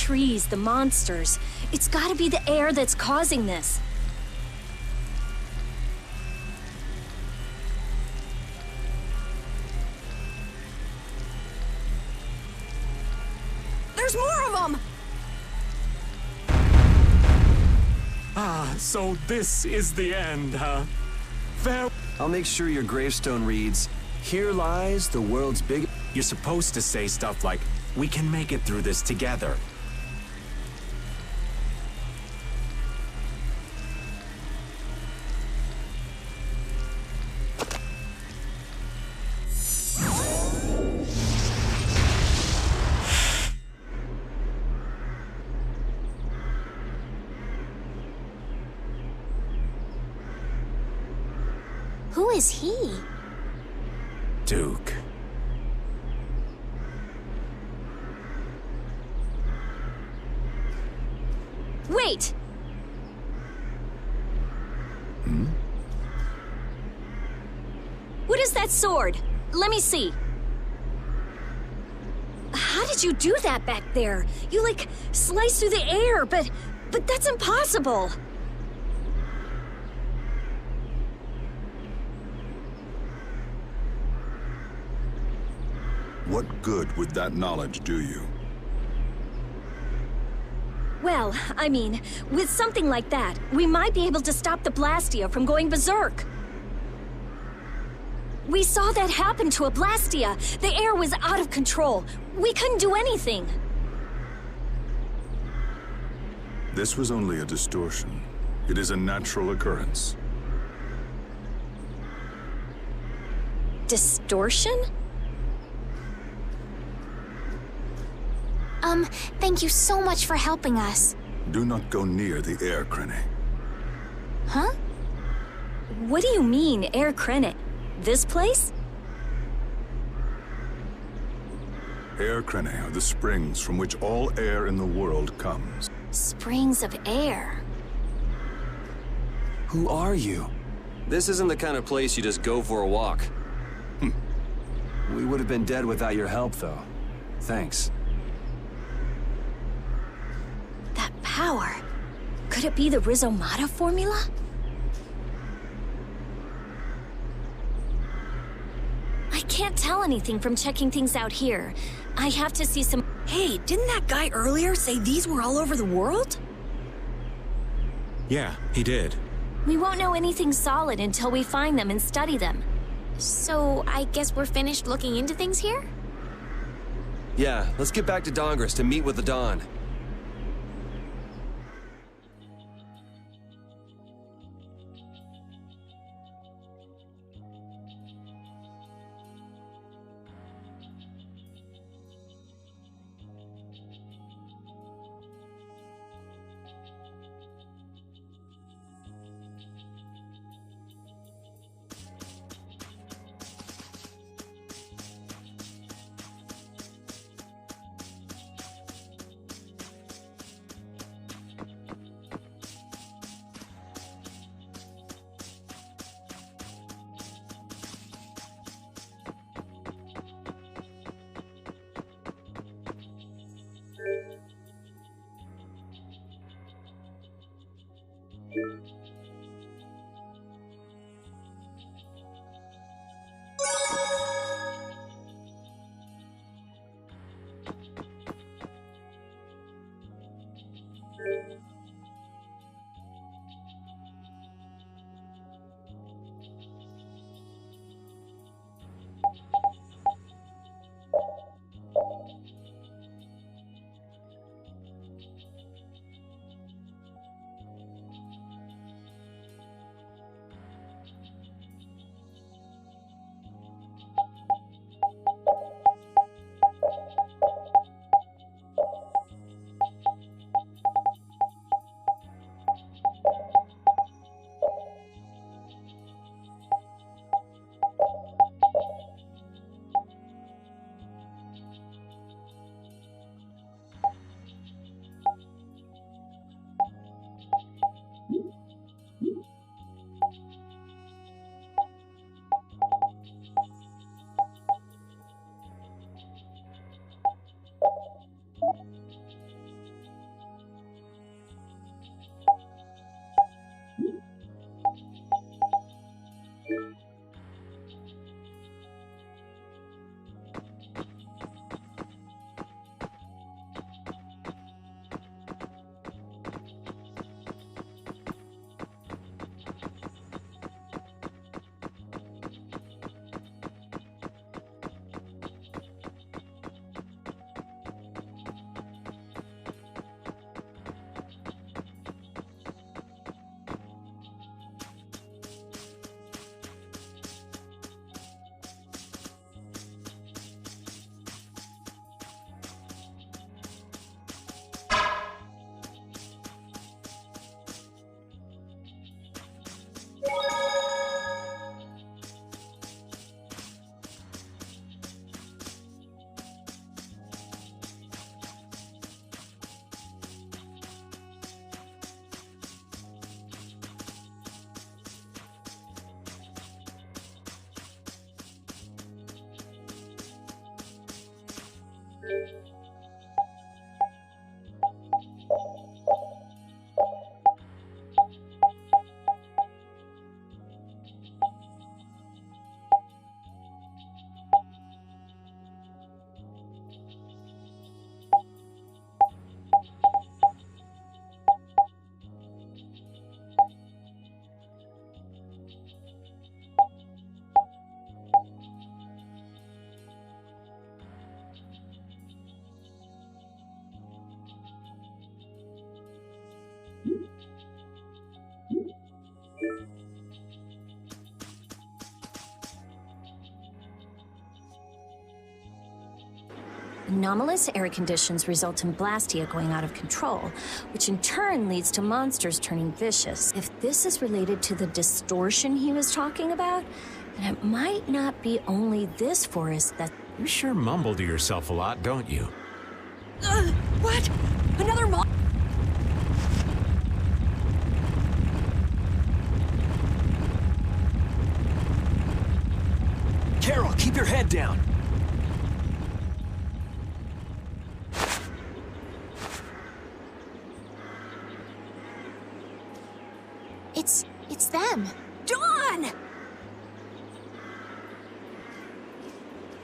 trees, the monsters. It's gotta be the air that's causing this. There's more of them! Ah, so this is the end, huh? Fair. I'll make sure your gravestone reads, "Here lies the world's biggest..." You're supposed to say stuff like, "We can make it through this together." Who is he? Duke. Wait! What is that sword? Let me see. How did you do that back there? You, like, sliced through the air, but that's impossible. What good would that knowledge do you? Well, I mean, with something like that, we might be able to stop the Blastia from going berserk. We saw that happen to a Blastia. The air was out of control. We couldn't do anything. This was only a distortion. It is a natural occurrence. Distortion? Thank you so much for helping us. Do not go near the air, Krene. Huh? What do you mean, Air Krenet? This place? Air Krene are the springs from which all air in the world comes. Springs of air. Who are you? This isn't the kind of place you just go for a walk. We would have been dead without your help, though. Thanks. That power. Could it be the Rizomata formula? I can't tell anything from checking things out here. I have to see some... Hey, didn't that guy earlier say these were all over the world? Yeah, he did. We won't know anything solid until we find them and study them. So, I guess we're finished looking into things here? Yeah, let's get back to Dahngrest to meet with the Dawn. Anomalous air conditions result in Blastia going out of control, which in turn leads to monsters turning vicious. If this is related to the distortion he was talking about, then it might not be only this forest that... You sure mumble to yourself a lot, don't you? What? Another Carol, keep your head down. It's them. Dawn!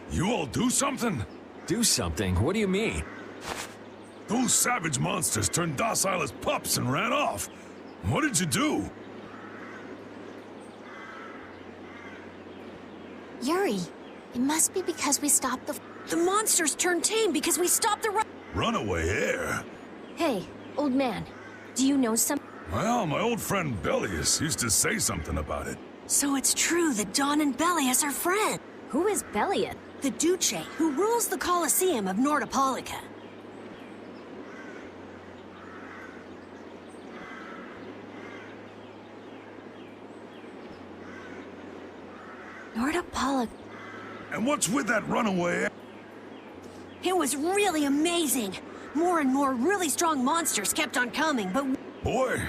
You all do something? Do something? What do you mean? Those savage monsters turned docile as pups and ran off. What did you do? Yuri, it must be because we stopped the... The monsters turned tame because we stopped the Runaway air? Hey, old man, do you know some... Well, my old friend Bellius used to say something about it. So it's true that Dawn and Bellius are friends. Who is Bellius? The Duce, who rules the Colosseum of Nordopolica. Nordopolica. And what's with that runaway air? It was really amazing. More and more really strong monsters kept on coming, but... Boy,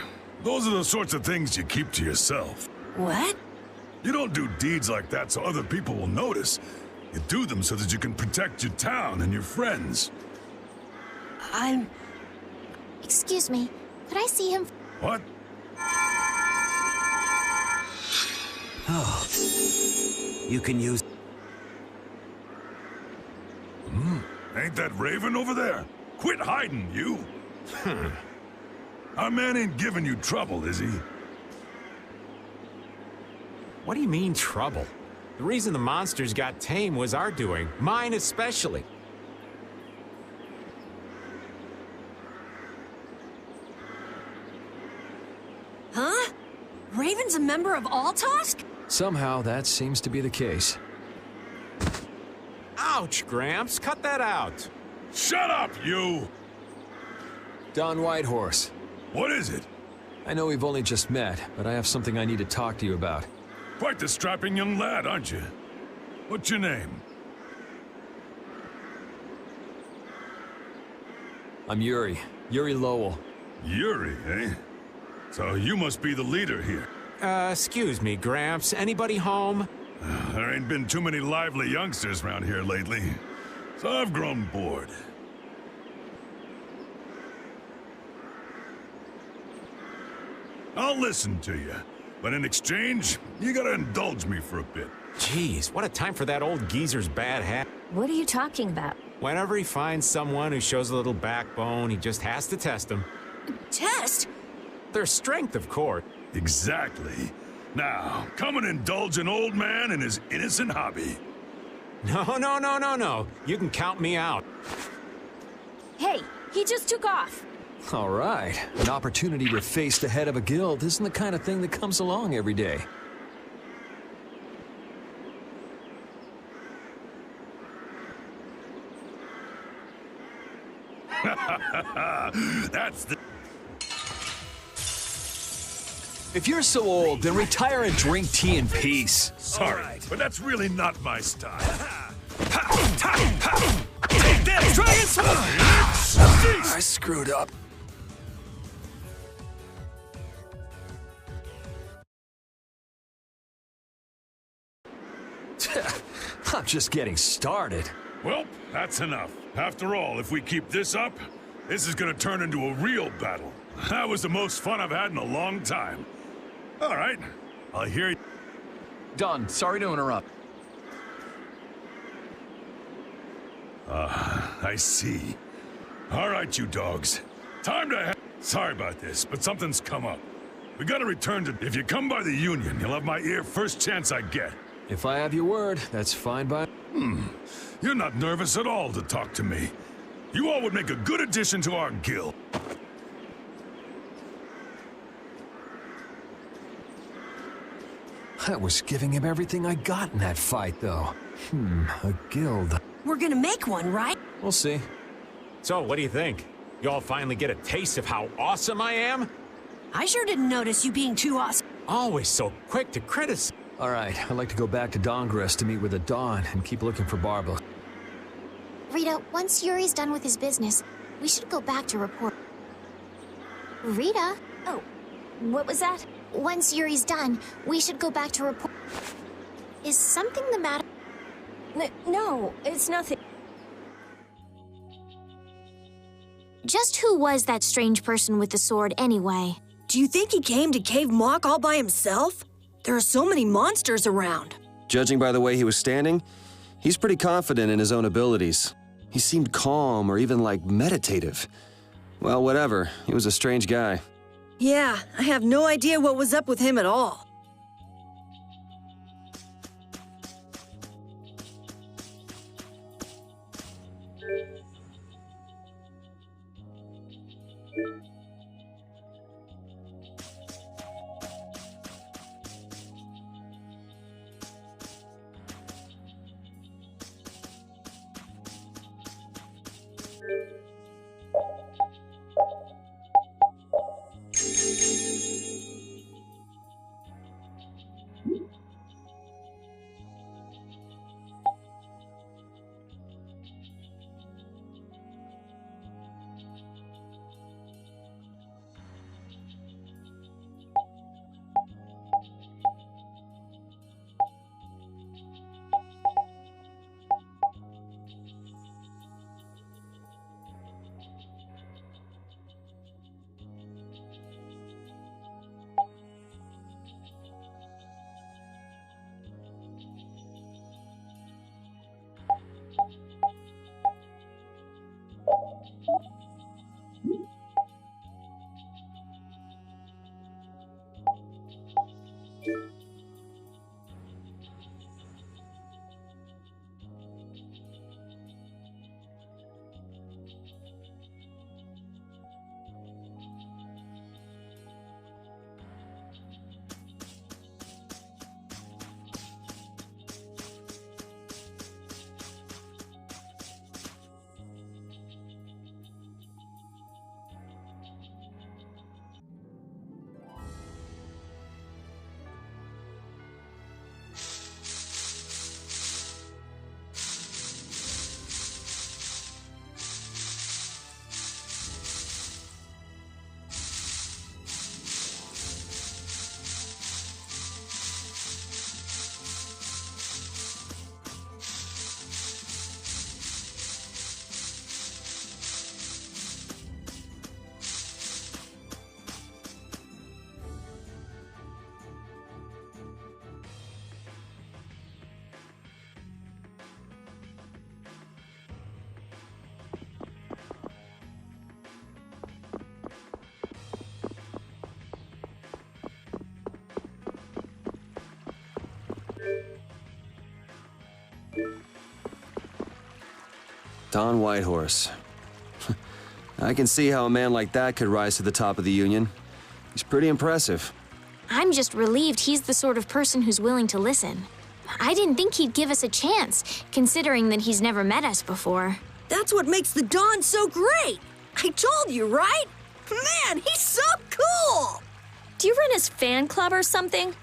those are the sorts of things you keep to yourself. What? You don't do deeds like that so other people will notice. You do them so that you can protect your town and your friends. I'm... Excuse me, could I see him? What? Oh. You can use... Ain't that Raven over there? Quit hiding, you! Our man ain't giving you trouble, is he? What do you mean, trouble? The reason the monsters got tame was our doing. Mine especially. Huh? Raven's a member of Altosk? Somehow that seems to be the case. Ouch, Gramps. Cut that out. Shut up, you! Don Whitehorse. What is it? I know we've only just met, but I have something I need to talk to you about. Quite the strapping young lad, aren't you? What's your name? I'm Yuri. Yuri Lowell. Yuri, eh? So you must be the leader here. Excuse me, Gramps. Anybody home? There ain't been too many lively youngsters around here lately, so I've grown bored. I'll listen to you, but in exchange, you gotta indulge me for a bit. Jeez, what a time for that old geezer's bad hat. What are you talking about? Whenever he finds someone who shows a little backbone, he just has to test them. Test? Their strength, of course. Exactly. Now, come and indulge an old man in his innocent hobby. No. You can count me out. Hey, he just took off. All right. An opportunity to face the head of a guild isn't the kind of thing that comes along every day. That's the... If you're so old, then retire and drink tea in peace. Sorry, but that's really not my style. Take this! Try and I screwed up. I'm just getting started. Well, that's enough. After all, if we keep this up, this is gonna turn into a real battle. That was the most fun I've had in a long time. All right, I'll hear you. Don, sorry to interrupt. I see. All right, you dogs. Time to Sorry about this, but something's come up. We gotta return to... If you come by the Union, you'll have my ear first chance I get. If I have your word, that's fine by... You're not nervous at all to talk to me. You all would make a good addition to our guild. I was giving him everything I got in that fight, though. A guild. We're gonna make one, right? We'll see. So, what do you think? You all finally get a taste of how awesome I am? I sure didn't notice you being too awesome. Always so quick to criticize. All right, I'd like to go back to Dongress to meet with the Dawn and keep looking for Barbara. Rita, once Yuri's done with his business, we should go back to report. Rita? Oh, what was that? Once Yuri's done, we should go back to report. Is something the matter? No, it's nothing. Just who was that strange person with the sword anyway? Do you think he came to Cave Mock all by himself? There are so many monsters around. Judging by the way he was standing, he's pretty confident in his own abilities. He seemed calm or even, like, meditative. Well, whatever. He was a strange guy. Yeah, I have no idea what was up with him at all. Don Whitehorse. I can see how a man like that could rise to the top of the Union. He's pretty impressive. I'm just relieved he's the sort of person who's willing to listen. I didn't think he'd give us a chance, considering that he's never met us before. That's what makes the Dawn so great! I told you, right? Man, he's so cool! Do you run his fan club or something?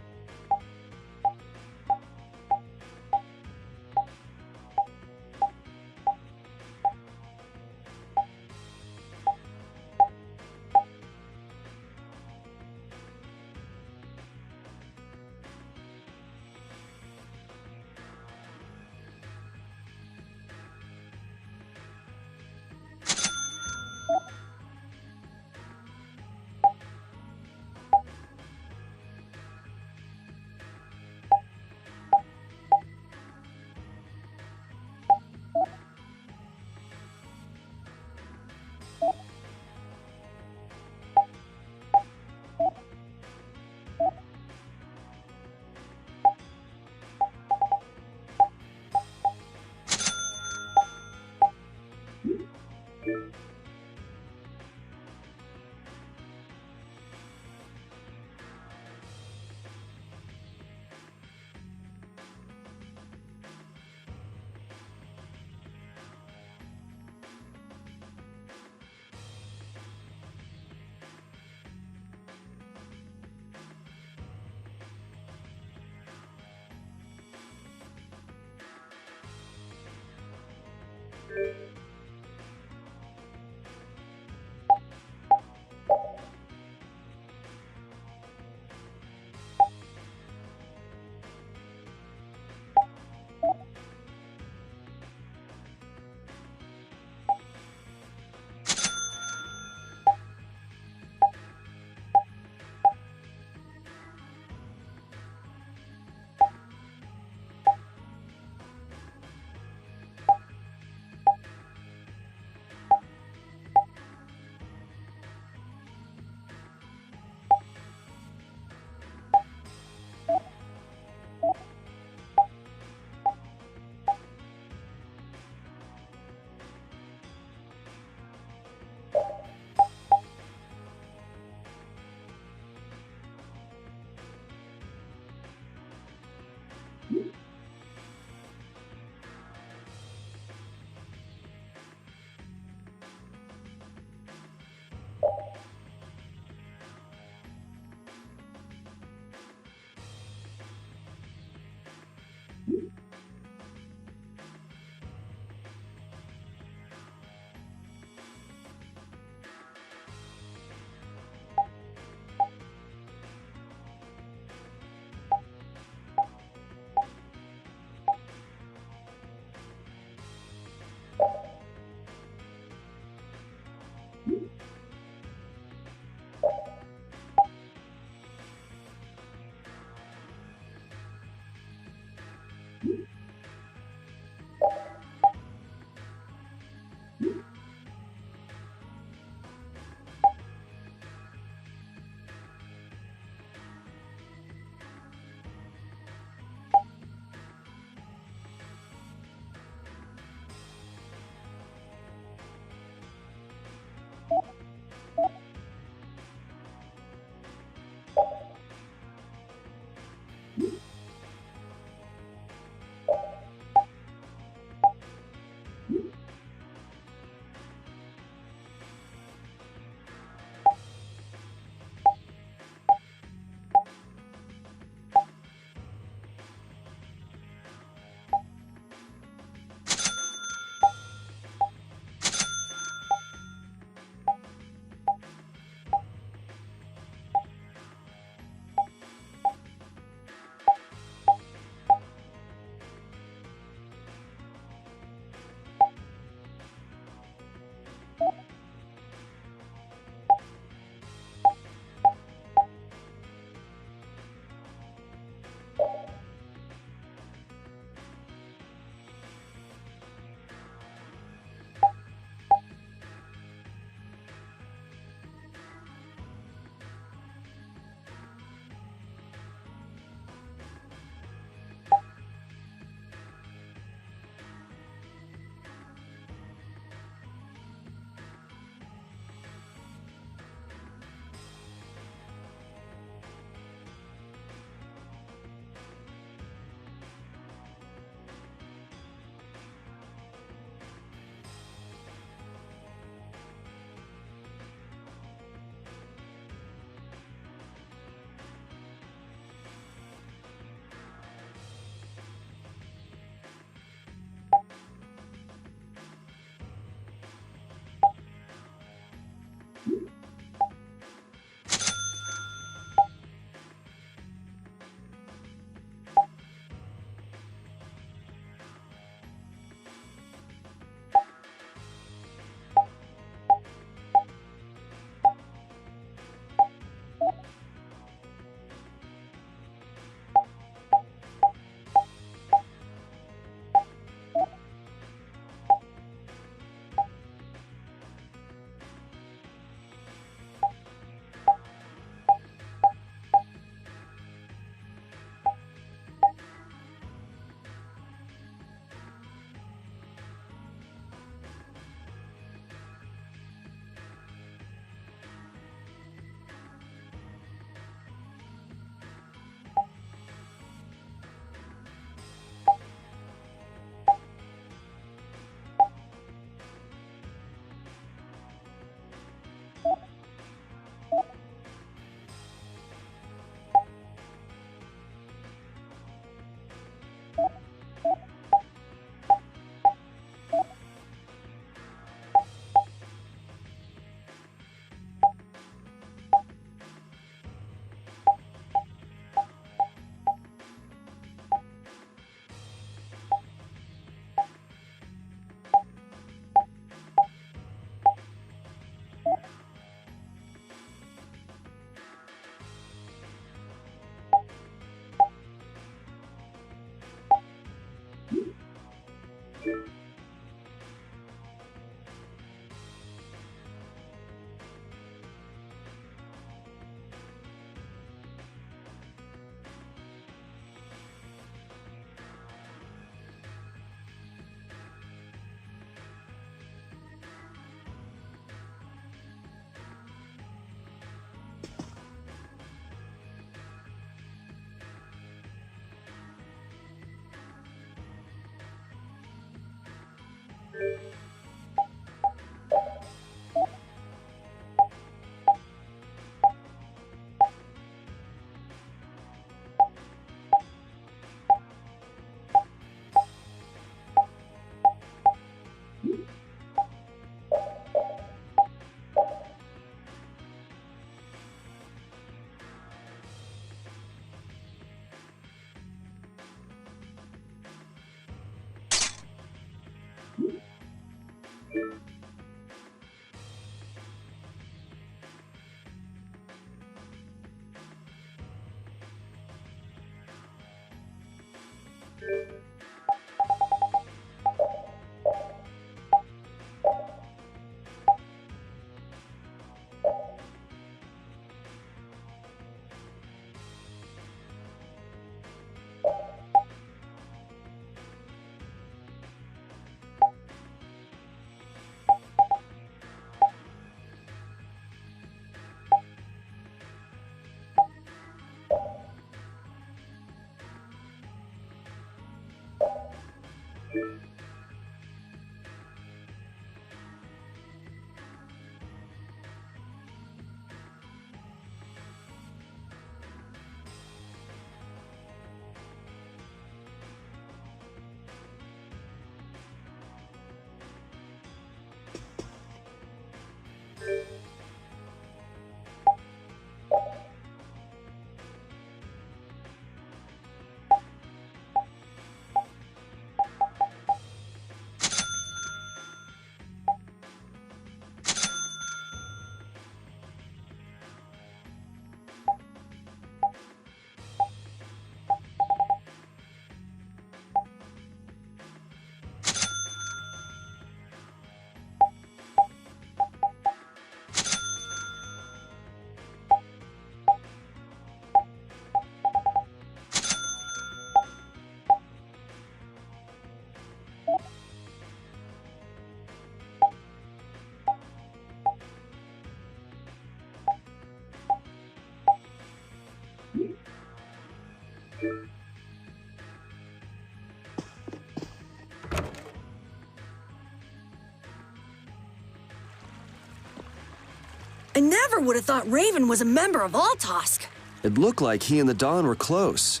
never would have thought Raven was a member of Altosk. It looked like he and the Don were close.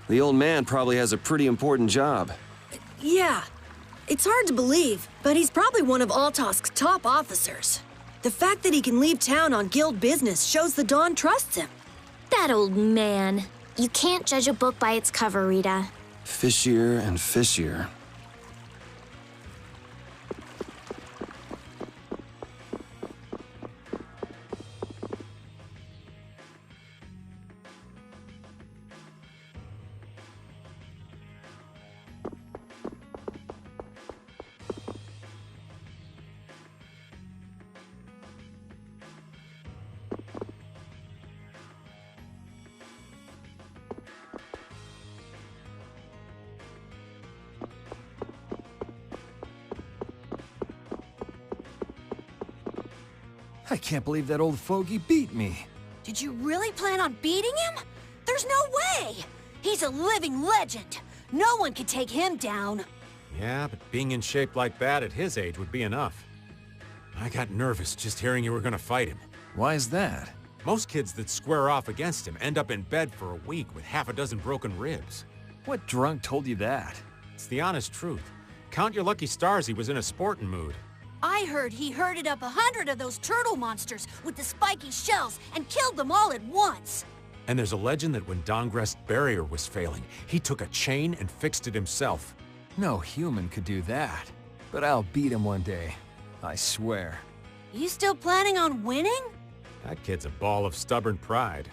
The old man probably has a pretty important job. Yeah. It's hard to believe, but he's probably one of Altosk's top officers. The fact that he can leave town on guild business shows the Don trusts him. That old man. You can't judge a book by its cover, Rita. Fishier and fishier. I can't believe that old fogey beat me. Did you really plan on beating him? There's no way! He's a living legend. No one can take him down. Yeah, but being in shape like that at his age would be enough. I got nervous just hearing you were gonna fight him. Why is that? Most kids that square off against him end up in bed for a week with half a dozen broken ribs. What drunk told you that? It's the honest truth. Count your lucky stars he was in a sporting mood. I heard he herded up 100 of those turtle monsters with the spiky shells and killed them all at once. And there's a legend that when Dahngrest's barrier was failing, he took a chain and fixed it himself. No human could do that. But I'll beat him one day. I swear. You still planning on winning? That kid's a ball of stubborn pride.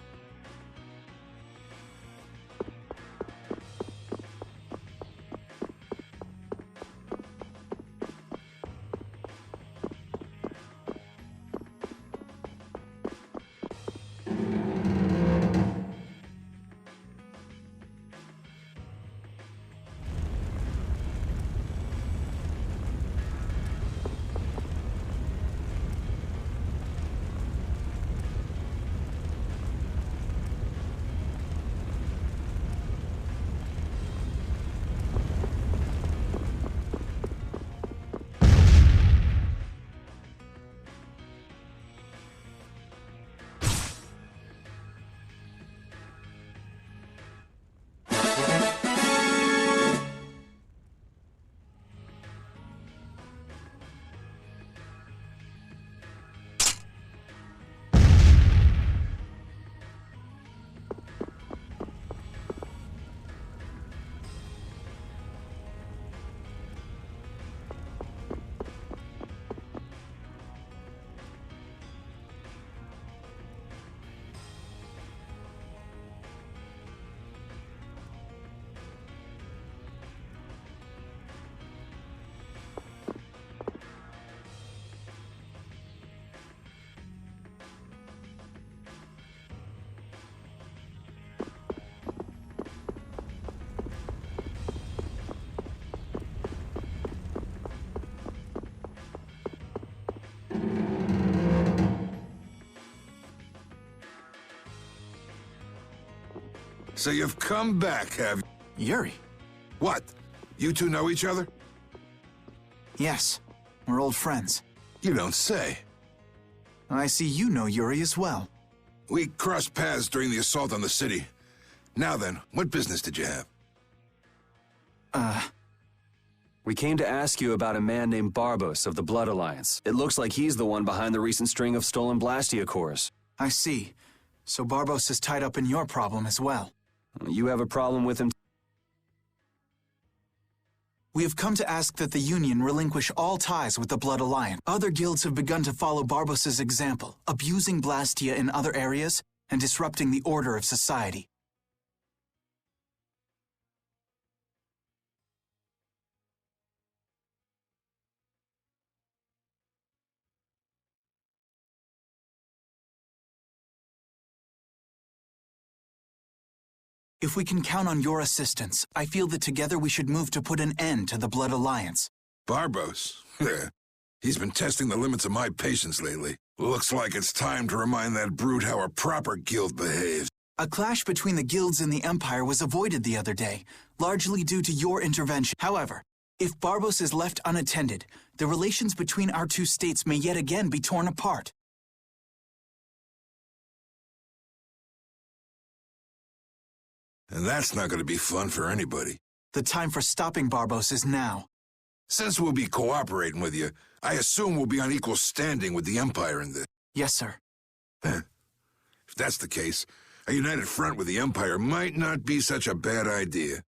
So you've come back, have you? Yuri? What? You two know each other? Yes. We're old friends. You don't say. I see you know Yuri as well. We crossed paths during the assault on the city. Now then, what business did you have? We came to ask you about a man named Barbos of the Blood Alliance. It looks like he's the one behind the recent string of stolen Blastia cores. I see. So Barbos is tied up in your problem as well. You have a problem with him? We have come to ask that the Union relinquish all ties with the Blood Alliance. Other guilds have begun to follow Barbos' example, abusing Blastia in other areas and disrupting the order of society. If we can count on your assistance, I feel that together we should move to put an end to the Blood Alliance. Barbos? He's been testing the limits of my patience lately. Looks like it's time to remind that brute how a proper guild behaves. A clash between the guilds and the Empire was avoided the other day, largely due to your intervention. However, if Barbos is left unattended, the relations between our two states may yet again be torn apart. And that's not going to be fun for anybody. The time for stopping Barbos is now. Since we'll be cooperating with you, I assume we'll be on equal standing with the Empire in this. Yes, sir. If that's the case, a united front with the Empire might not be such a bad idea.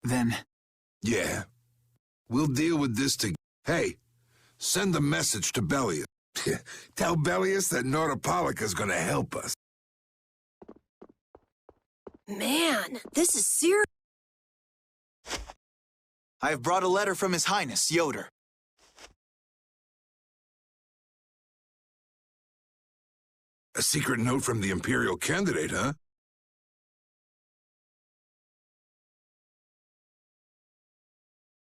Then... Yeah. We'll deal with this together. Hey, send the message to Bellius. Tell Bellius that Nautopolica's gonna help us. Man, this is serious. I have brought a letter from His Highness, Yoder. A secret note from the Imperial candidate, huh?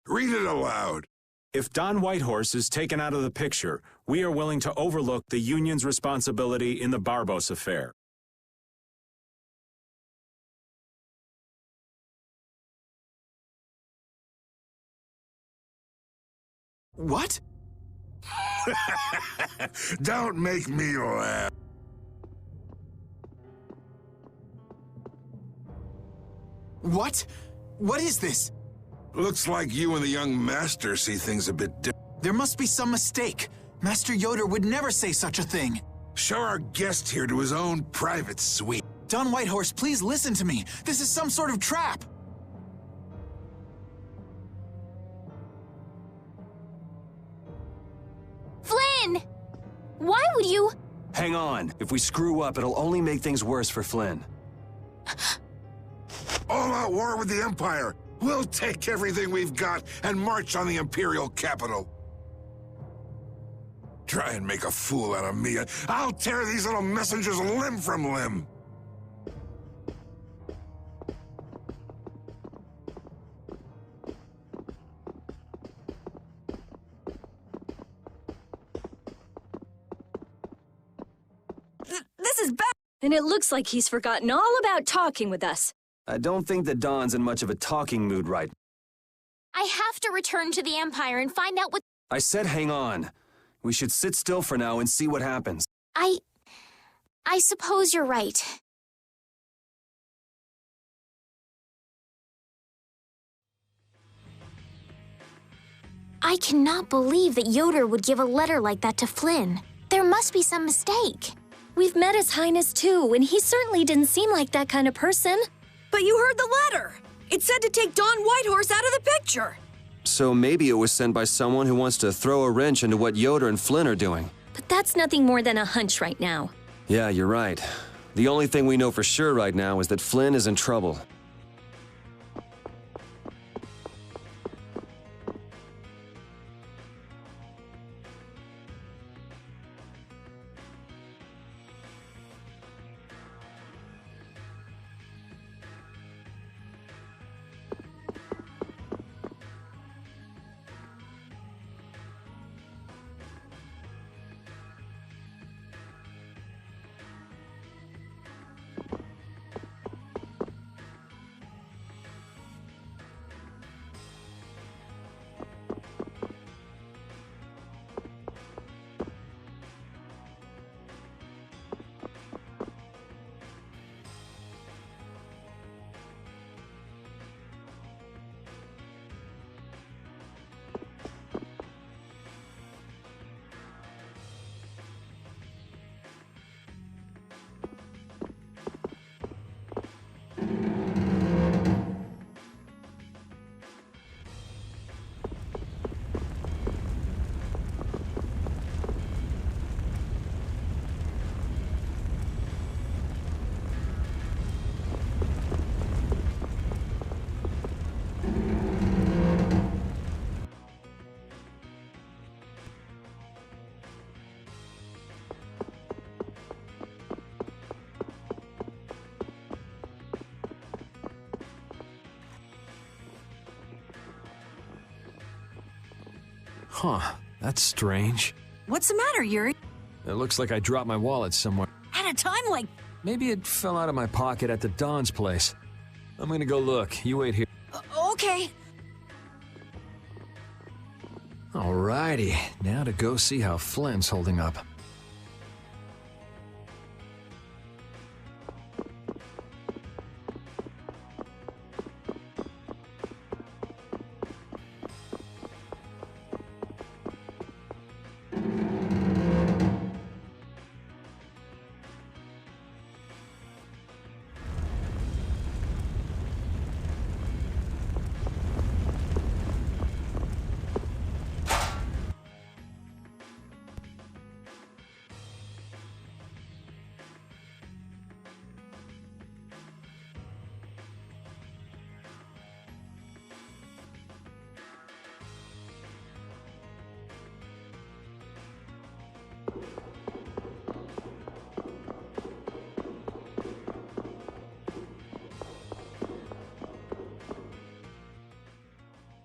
Read it aloud. If Don Whitehorse is taken out of the picture, we are willing to overlook the Union's responsibility in the Barbos affair. What? Don't make me laugh. What? What is this? Looks like you and the young master see things a bit different. There must be some mistake. Master Yoder would never say such a thing. Show our guest here to his own private suite. Don Whitehorse, please listen to me. This is some sort of trap. Flynn! Why would you... Hang on. If we screw up, it'll only make things worse for Flynn. All-out war with the Empire. We'll take everything we've got and march on the Imperial capital. Try and make a fool out of me, and I'll tear these little messengers limb from limb. This is bad. And it looks like he's forgotten all about talking with us. I don't think that Don's in much of a talking mood right now. I have to return to the Empire and find out what... I said hang on. We should sit still for now and see what happens. I suppose you're right. I cannot believe that Yoder would give a letter like that to Flynn. There must be some mistake. We've met His Highness too, and he certainly didn't seem like that kind of person. But you heard the letter. It said to take Don Whitehorse out of the picture. So maybe it was sent by someone who wants to throw a wrench into what Yoder and Flynn are doing. But that's nothing more than a hunch right now. Yeah, you're right. The only thing we know for sure right now is that Flynn is in trouble. Huh, that's strange. What's the matter, Yuri? It looks like I dropped my wallet somewhere. At a time like... Maybe it fell out of my pocket at the Don's place. I'm gonna go look. You wait here. Okay. Alrighty, now to go see how Flint's holding up.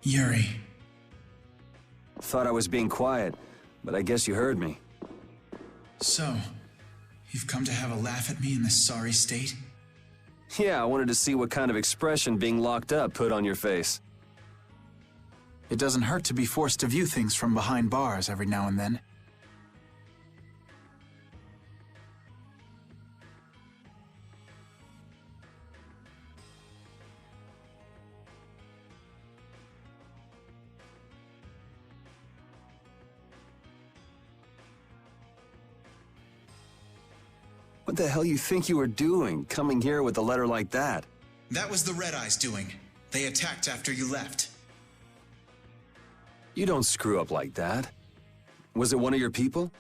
Yuri. Thought I was being quiet, but I guess you heard me. So, you've come to have a laugh at me in this sorry state? Yeah, I wanted to see what kind of expression being locked up put on your face. It doesn't hurt to be forced to view things from behind bars every now and then. What the hell you think you were doing, coming here with a letter like that? That was the Red Eyes doing. They attacked after you left. You don't screw up like that. Was it one of your people?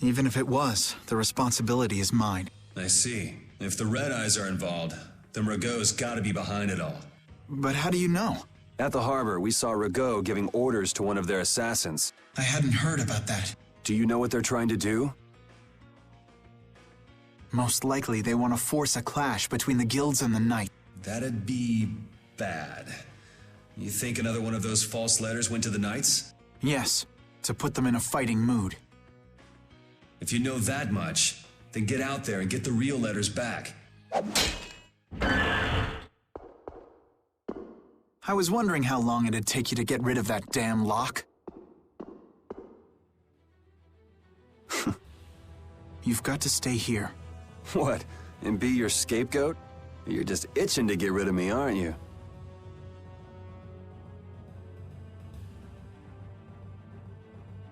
Even if it was, the responsibility is mine. I see. If the Red Eyes are involved, then Rago's gotta be behind it all. But how do you know? At the harbor, we saw Rago giving orders to one of their assassins. I hadn't heard about that. Do you know what they're trying to do? Most likely they want to force a clash between the guilds and the Knight. That'd be bad. You think another one of those false letters went to the Knights? Yes, to put them in a fighting mood. If you know that much, then get out there and get the real letters back. I was wondering how long it'd take you to get rid of that damn lock. You've got to stay here. What, and be your scapegoat? You're just itching to get rid of me, aren't you?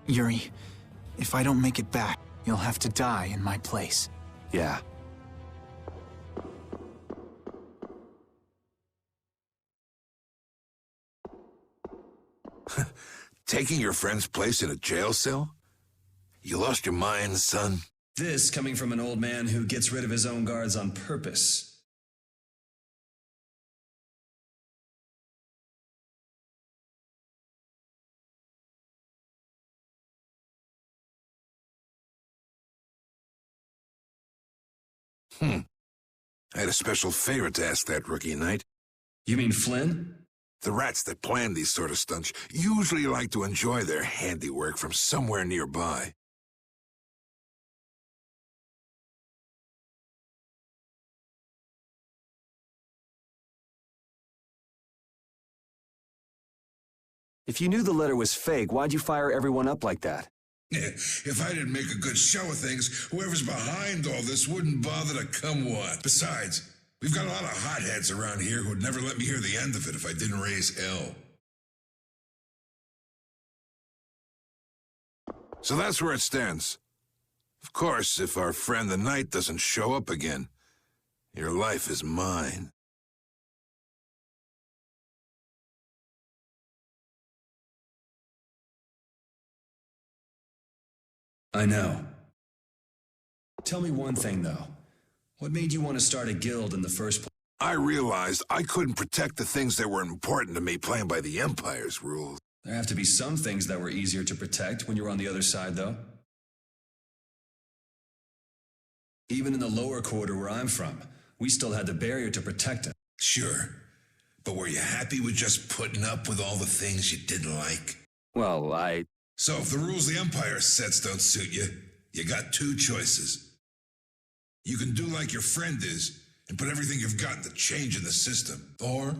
Yuri, if I don't make it back, you'll have to die in my place. Yeah. Taking your friend's place in a jail cell? You lost your mind, son? This coming from an old man who gets rid of his own guards on purpose. I had a special favor to ask that rookie Knight. You mean Flynn? The rats that plan these sort of stunts usually like to enjoy their handiwork from somewhere nearby. If you knew the letter was fake, why'd you fire everyone up like that? If I didn't make a good show of things, whoever's behind all this wouldn't bother to come what. Besides, we've got a lot of hotheads around here who'd never let me hear the end of it if I didn't raise hell. So that's where it stands. Of course, if our friend the Knight doesn't show up again, your life is mine. I know. Tell me one thing, though. What made you want to start a guild in the first place? I realized I couldn't protect the things that were important to me playing by the Empire's rules. There have to be some things that were easier to protect when you were on the other side, though. Even in the lower quarter where I'm from, we still had the barrier to protect it. Sure. But were you happy with just putting up with all the things you didn't like? Well, So if the rules the Empire sets don't suit you, you got two choices. You can do like your friend is and put everything you've got into changing the system. Or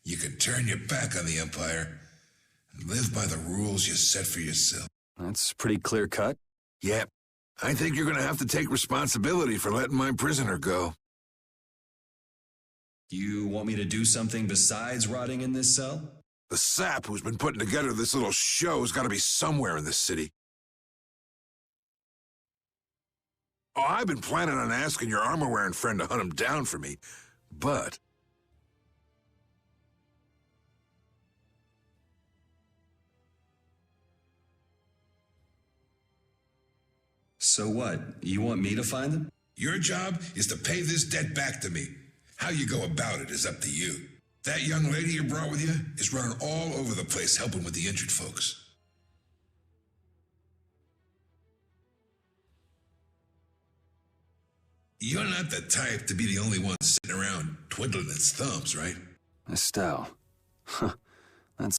You can turn your back on the Empire and live by the rules you set for yourself. That's pretty clear cut. Yep. I think you're gonna have to take responsibility for letting my prisoner go. You want me to do something besides rotting in this cell? The sap who's been putting together this little show's gotta be somewhere in this city. Oh, I've been planning on asking your armor-wearing friend to hunt him down for me, but... So what? You want me to find them? Your job is to pay this debt back to me. How you go about it is up to you. That young lady you brought with you is running all over the place helping with the injured folks. You're not the type to be the only one sitting around twiddling its thumbs, right? Estelle. Huh. That's...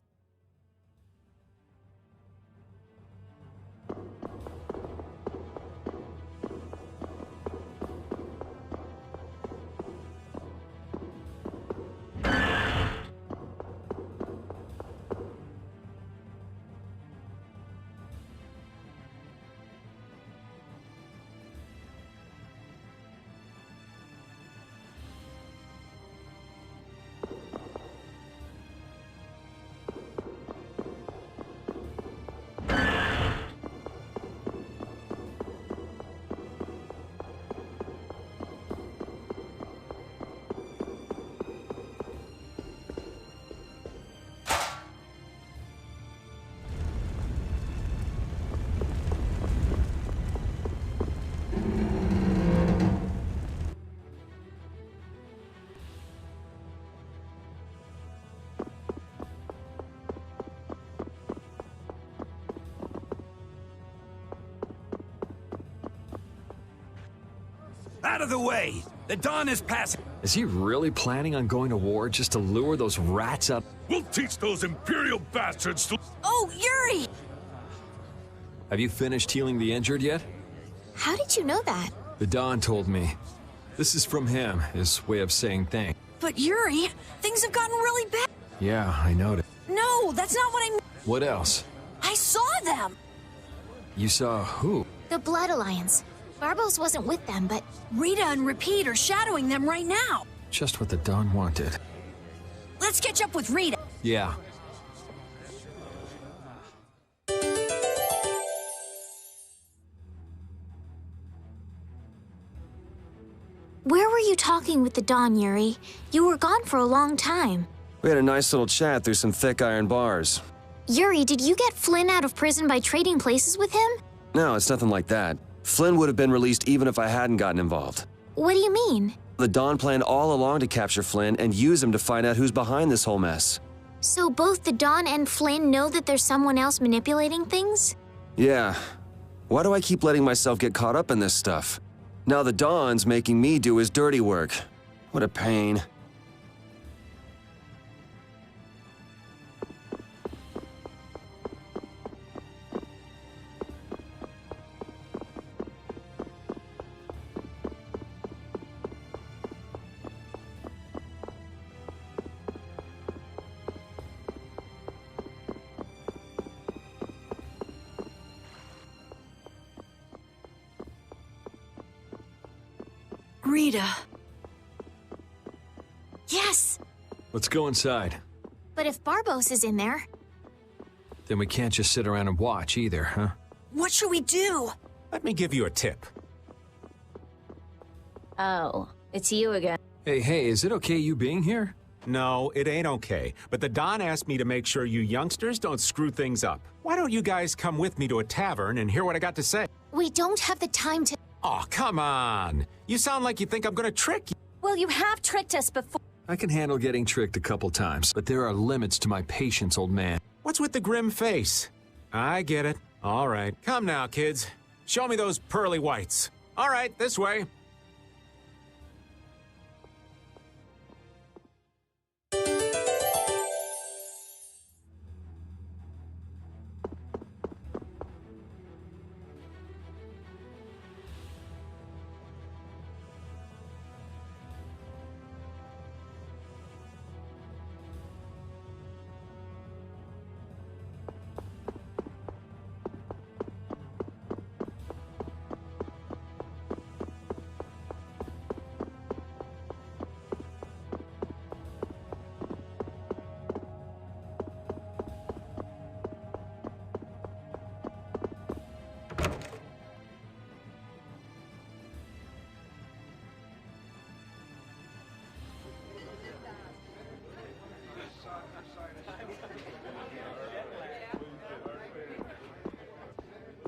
Out of the way! The dawn is passing! Is he really planning on going to war just to lure those rats up? We'll teach those Imperial bastards to... Oh, Yuri! Have you finished healing the injured yet? How did you know that? The Don told me. This is from him, his way of saying thanks. But Yuri, things have gotten really bad. Yeah, I noticed. No, that's not what I mean. What else? I saw them! You saw who? The Blood Alliance. Barbos wasn't with them, but... Rita and Repeat are shadowing them right now. Just what the Don wanted. Let's catch up with Rita. Yeah. Where were you talking with the Don, Yuri? You were gone for a long time. We had a nice little chat through some thick iron bars. Yuri, did you get Flynn out of prison by trading places with him? No, it's nothing like that. Flynn would have been released even if I hadn't gotten involved. What do you mean? The Don planned all along to capture Flynn and use him to find out who's behind this whole mess. So both the Don and Flynn know that there's someone else manipulating things? Yeah. Why do I keep letting myself get caught up in this stuff? Now the Don's making me do his dirty work. What a pain. Rita. Yes! Let's go inside. But if Barbos is in there... Then we can't just sit around and watch either, huh? What should we do? Let me give you a tip. Oh, it's you again. Hey, is it okay you being here? No, it ain't okay. But the Don asked me to make sure you youngsters don't screw things up. Why don't you guys come with me to a tavern and hear what I got to say? We don't have the time to... Oh, come on. You sound like you think I'm gonna trick you. Well, you have tricked us before. I can handle getting tricked a couple times, but there are limits to my patience, old man. What's with the grim face? I get it. All right. Come now, kids. Show me those pearly whites. All right, this way.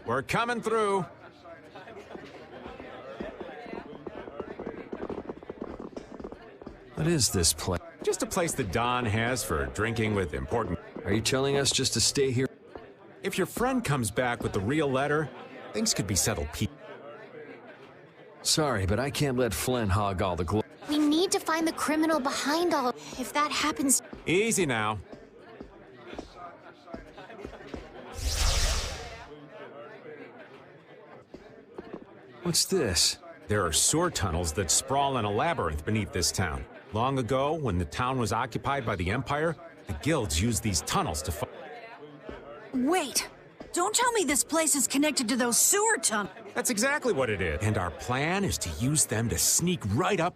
We're coming through. What is this place? Just a place the Don has for drinking with important... Are you telling us just to stay here? If your friend comes back with the real letter, things could be settled peacefully. Sorry, but I can't let Flynn hog all the glory. We need to find the criminal behind all. If that happens... Easy now. What's this? There are sewer tunnels that sprawl in a labyrinth beneath this town. Long ago, when the town was occupied by the Empire, the guilds used these tunnels to fight. Wait! Don't tell me this place is connected to those sewer tunnels. That's exactly what it is. And our plan is to use them to sneak right up.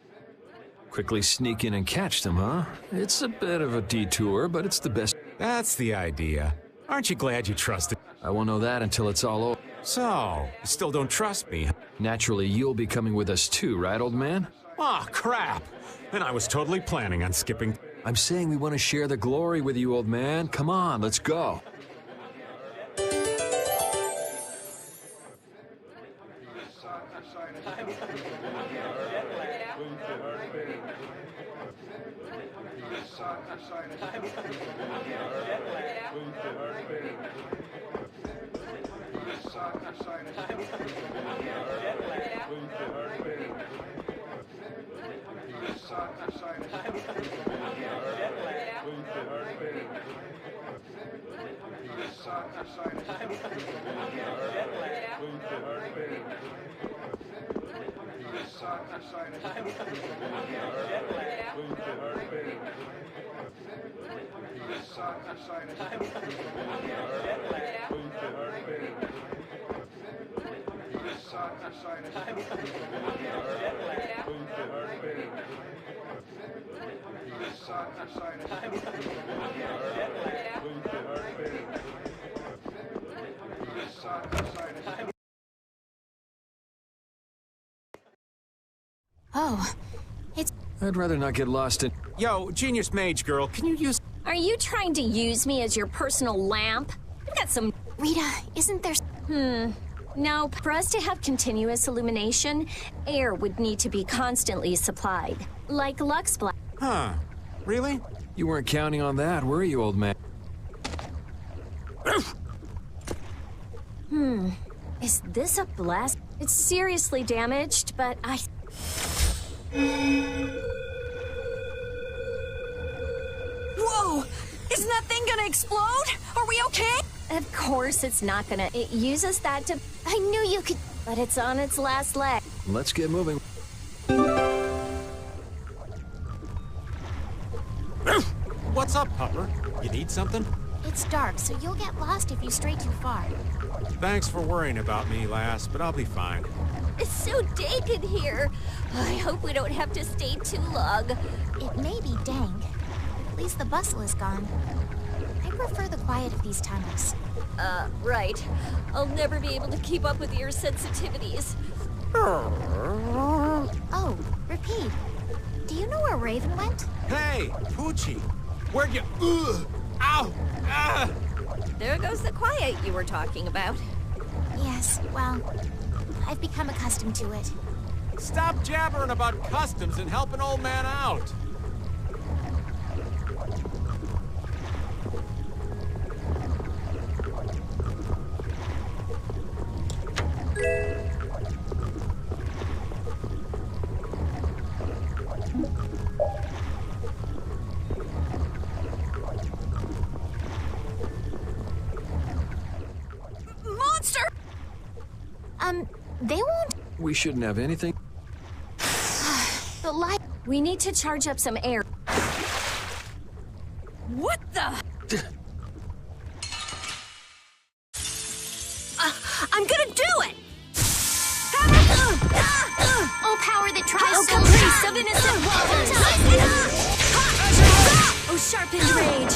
Quickly sneak in and catch them, huh? It's a bit of a detour, but it's the best. That's the idea. Aren't you glad you trusted? I won't know that until it's all over. So, you still don't trust me? Naturally, you'll be coming with us too, right, old man? Oh, crap! And I was totally planning on skipping. I'm saying we want to share the glory with you, old man. Come on, let's go. Oh, it's... I'd rather not get lost in... Yo, Genius Mage Girl, can you use... Are you trying to use me as your personal lamp? I've got some... Rita, isn't there... No, for us to have continuous illumination, air would need to be constantly supplied. Like Luxblast. Huh. Really? You weren't counting on that, were you, old man? Is this a blast? It's seriously damaged, but I... Whoa! Isn't that thing gonna explode? Are we okay? Of course it's not gonna. It uses that to... I knew you could... But it's on its last leg. Let's get moving. What's up, Pupper? You need something? It's dark, so you'll get lost if you stray too far. Thanks for worrying about me, lass, but I'll be fine. It's so dank in here. I hope we don't have to stay too long. It may be dank. At least the bustle is gone. I prefer the quiet of these tunnels. Right. I'll never be able to keep up with your sensitivities. Oh, Repeat. Do you know where Raven went? Hey, Poochie! Where'd you... Ugh! Ow! Ah! There goes the quiet you were talking about. Yes, well, I've become accustomed to it. Stop jabbering about customs and help an old man out! Monster! They won't... We shouldn't have anything. The light... We need to charge up some air. What the? I'm gonna do it! Oh, power that tries Oh, so caprice hard! of innocent waters! Oh, sharpened rage!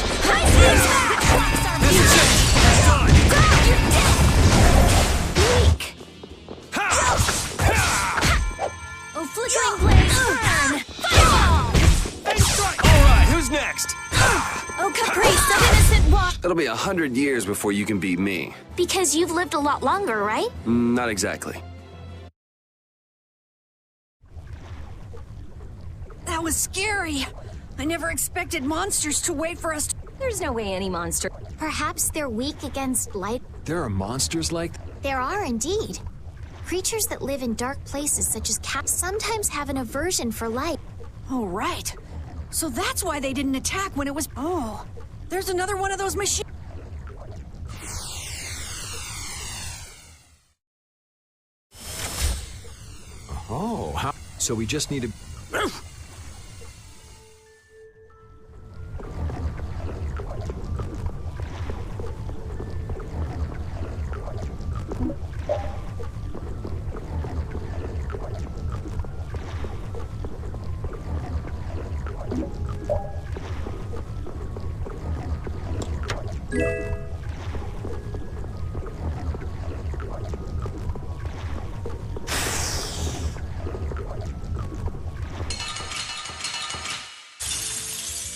Oh, flickering blaze, burn! Fireball! All right, who's next? Oh, caprice of innocent water! It'll be 100 years before you can beat me. Because you've lived a lot longer, right? Not exactly. That was scary. I never expected monsters to wait for us. There's no way any monster... Perhaps they're weak against light. There are monsters like... There are indeed. Creatures that live in dark places such as cats sometimes have an aversion for light. Oh, right. So that's why they didn't attack when it was... Oh, there's another one of those machines. Oh, how... So we just need to...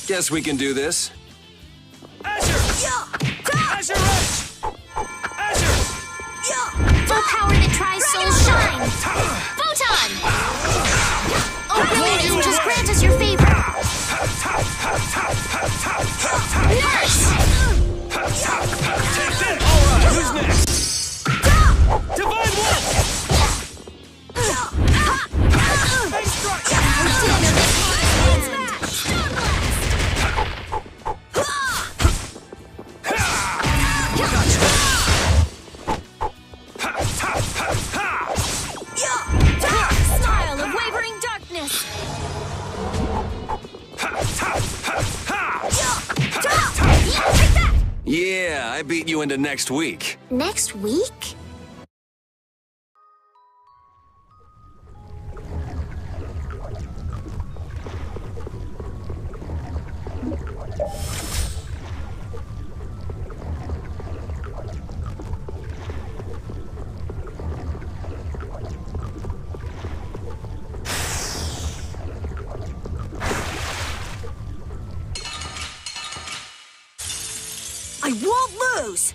Guess we can do this. Azure! Azure Edge! Azure! Full power that tries soul shine! Photon! Oh, brilliant angels, grant us your favor! Nurse! Take this! Alright, who's next? Divine Wolf! Face strike! Smile of wavering darkness! Yeah, I beat you into next week. Next week? I won't lose!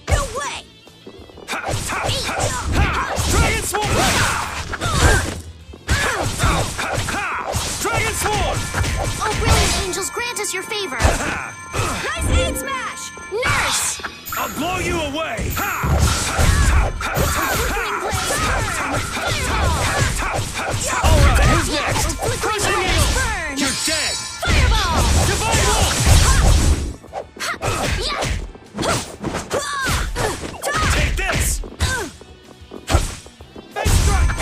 No way! Dragon Sword! Dragon Sword! Oh, brilliant angels, grant us your favor! Nice aid smash! Nurse! I'll blow you away! Alright, who's next? Crushing Needle! You're dead! Fireball! Divine Wolf! Take this! Face strike!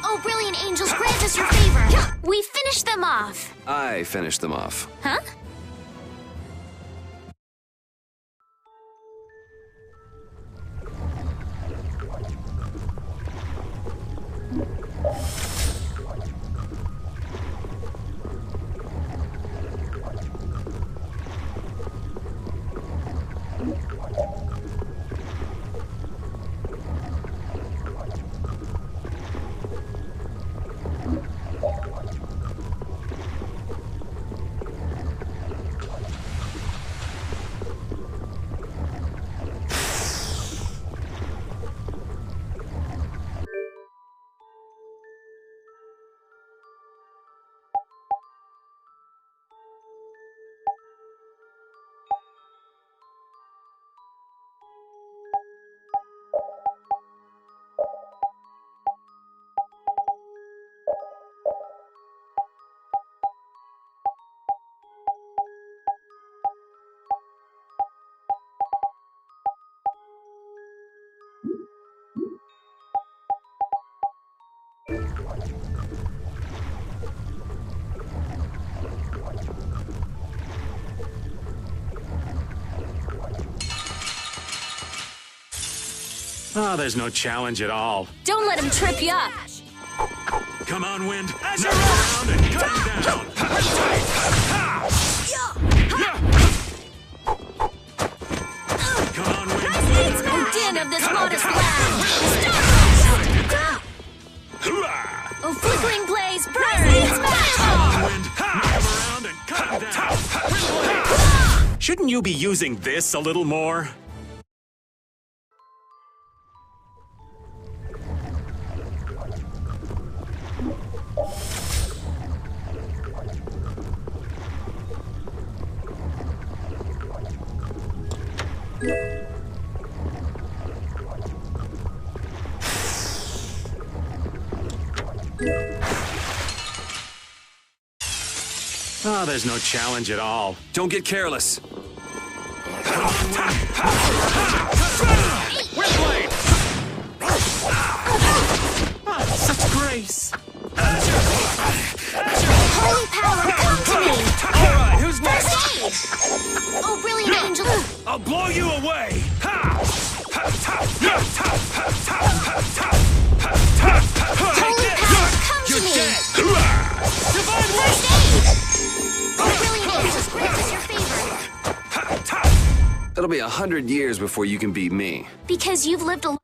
Oh, brilliant angels, grant us your favor! We finished them off! I finished them off. Huh? Oh, there's no challenge at all. Don't let him trip you up! Come on, Wind. Knock him around and cut him down. Come on, Wind. Oh, din of this modest lad! Oh, flickering blaze, burn! Come on, Wind. Knock him around and cut him down. Shouldn't you be using this a little more? Oh, there's no challenge at all. Don't get careless. Whipblade! Such grace! Holy power, come to me! All right, who's next? First aid! Oh, brilliant, Angel! I'll blow you away! Holy power, come to me! Divine First aid! Oh, brilliant, Angel, grant us your favor. It'll be 100 years before you can beat me. Because you've lived a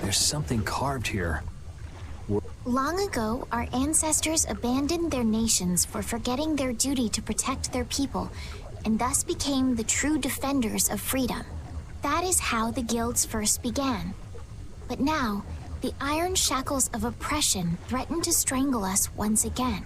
There's something carved here. Long ago, our ancestors abandoned their nations for forgetting their duty to protect their people, and thus became the true defenders of freedom. That is how the guilds first began. But now, the iron shackles of oppression threaten to strangle us once again.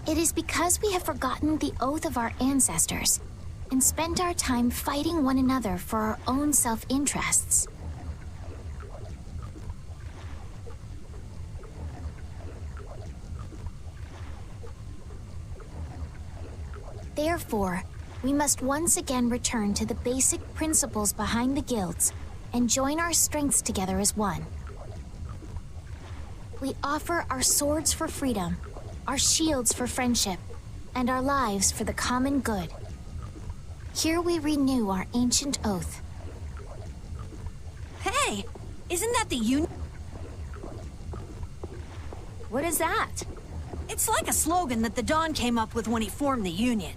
It is because we have forgotten the oath of our ancestors and spent our time fighting one another for our own self-interests. Therefore, we must once again return to the basic principles behind the guilds and join our strengths together as one. We offer our swords for freedom, our shields for friendship, and our lives for the common good. Here we renew our ancient oath. Hey! Isn't that the Union? What is that? It's like a slogan that the Don came up with when he formed the Union.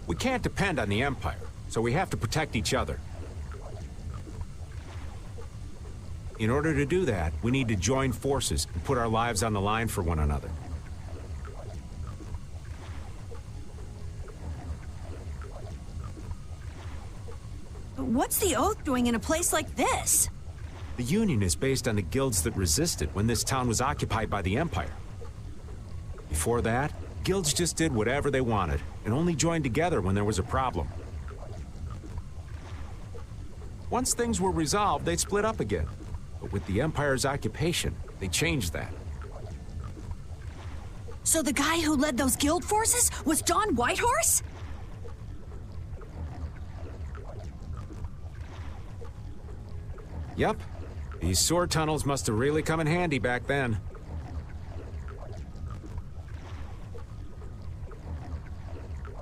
We can't depend on the Empire, so we have to protect each other. In order to do that, we need to join forces and put our lives on the line for one another. What's the Oath doing in a place like this? The Union is based on the guilds that resisted when this town was occupied by the Empire. Before that, guilds just did whatever they wanted, and only joined together when there was a problem. Once things were resolved, they'd split up again. But with the Empire's occupation, they changed that. So the guy who led those guild forces was Don Whitehorse? Yep. These sword tunnels must have really come in handy back then.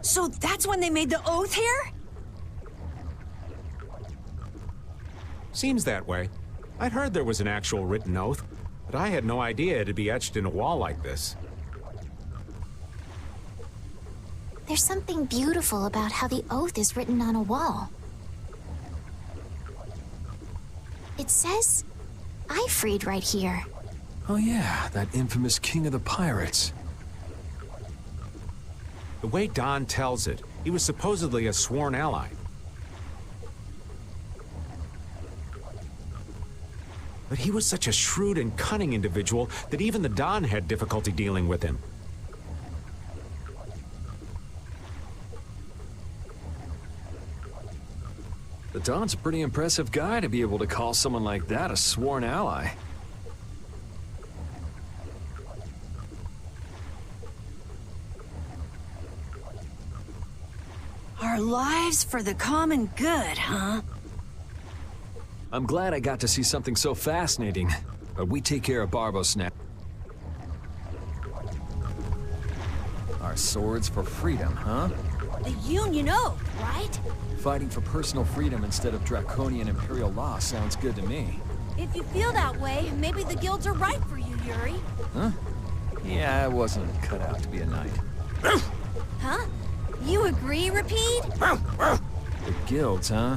So that's when they made the Oath here? Seems that way. I'd heard there was an actual written oath, but I had no idea it'd be etched in a wall like this. There's something beautiful about how the oath is written on a wall. It says, Ifrid right here. Oh yeah, that infamous king of the pirates. The way Don tells it, he was supposedly a sworn ally. But he was such a shrewd and cunning individual that even the Don had difficulty dealing with him. The Don's a pretty impressive guy to be able to call someone like that a sworn ally. Our lives for the common good, huh? I'm glad I got to see something so fascinating, but we take care of Barbos now. Our swords for freedom, huh? The Union Oath, right? Fighting for personal freedom instead of draconian imperial law sounds good to me. If you feel that way, maybe the guilds are right for you, Yuri. Huh? Yeah, I wasn't cut out to be a knight. Huh? You agree, Rapide? The guilds, huh?